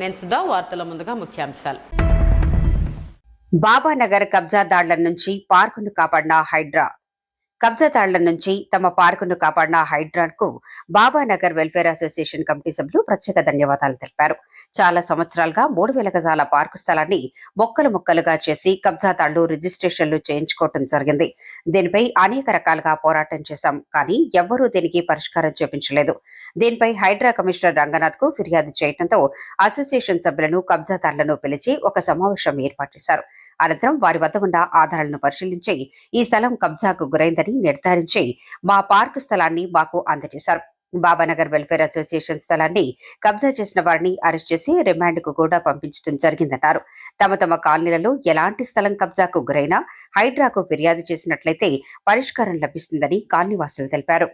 నేను సుధా. వార్తల ముందుగా ముఖ్యాంశాలు. బాబానగర్ కబ్జాదారుల నుంచి పార్కును కాపాడిన హైడ్రా. కబ్జాదారుల నుంచి తమ పార్కును కాపాడిన హైడ్రాకు బాబానగర్ వెల్ఫేర్ అసోసియేషన్ కమిటీ సభ్యులు ప్రత్యేక ధన్యవాదాలు తెలిపారు. చాలా సంవత్సరాలుగా 3000 గజాల పార్కు స్థలాన్ని ముక్కలుగా చేసి కబ్జాదారులు రిజిస్ట్రేషన్లు చేయించుకోవడం జరిగింది. దీనిపై అనేక రకాలుగా పోరాటం చేశాం, కానీ ఎవ్వరూ దీనికి పరిష్కారం చూపించలేదు. దీనిపై హైడ్రా కమిషనర్ రంగనాథ్ కు ఫిర్యాదు చేయడంతో అసోసియేషన్ సభ్యులను కబ్జాదారులను పిలిచి ఒక సమావేశం ఏర్పాటు చేశారు. అనంతరం వారి వద్ద ఉన్న ఆధారాలను పరిశీలించి ఈ స్థలం కబ్జాకు గురైందని నిర్ధారించి మా పార్కు స్థలాన్ని మాకు అందజేశారు. బాబానగర్ వెల్ఫేర్ అసోసియేషన్ స్థలాన్ని కబ్జా చేసిన వారిని అరెస్ట్ చేసి రిమాండ్ కు కూడా పంపించడం జరిగిందన్నారు. తమ కాలనీలలో ఎలాంటి స్థలం కబ్జాకు గురైనా హైడ్రాకు ఫిర్యాదు చేసినట్లయితే పరిష్కారం లభిస్తుందని కాలనీవాసులు తెలిపారు.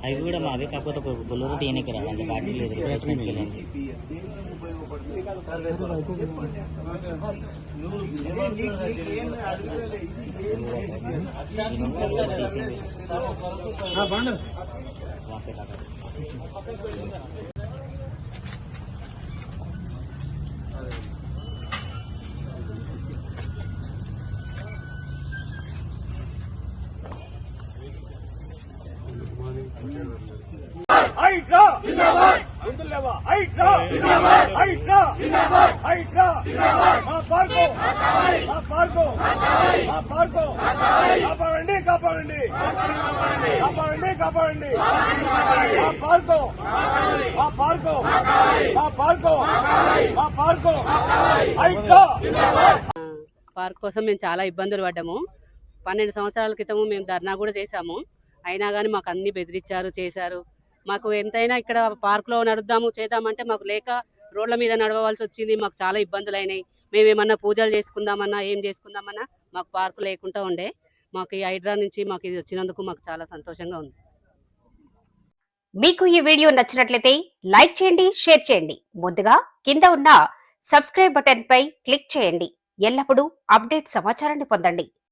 అవి కూడా మావే, కాకపోతే ఒక బొల్లూరు టీఎన్ఏకి రావాలి, పార్టీ లేదు, రిప్లేస్మెంట్కి వెళ్ళండి. హైడ్రా జిందాబాద్, ముందులేవా హైడ్రా జిందాబాద్, హైడ్రా జిందాబాద్, హైడ్రా జిందాబాద్, మా పార్కు మా పార్కు మా పార్కు కాపాడండి కాపాడండి కాపాడండి కాపాడండి మా పార్కు మా పార్కు మా పార్కు మా పార్కు హైడ్రా జిందాబాద్. పార్క్ కోసం మేము చాలా ఇబ్బందులు పడ్డాము. 12 సంవత్సరాల క్రితము మేము ధర్నా కూడా చేశాము. అయినా కానీ మాకు అన్ని బెదిరించారు, చేశారు. మాకు ఎంతైనా ఇక్కడ పార్కులో నడుద్దాము చేద్దామంటే మాకు లేక రోడ్ల మీద నడవవలసి వచ్చింది. మాకు చాలా ఇబ్బందులు అయినాయి. మేమేమన్నా పూజలు చేసుకుందామన్నా ఏం చేసుకుందామన్నా మాకు పార్కు లేకుండా ఉండే. మాకు ఈ హైడ్రా నుంచి మాకు ఇది వచ్చినందుకు మాకు చాలా సంతోషంగా ఉంది. మీకు ఈ వీడియో నచ్చినట్లయితే లైక్ చేయండి, షేర్ చేయండి. ముందుగా కింద ఉన్న సబ్స్క్రైబ్ బటన్ పై క్లిక్ చేయండి. ఎల్లప్పుడూ అప్డేట్ సమాచారాన్ని పొందండి.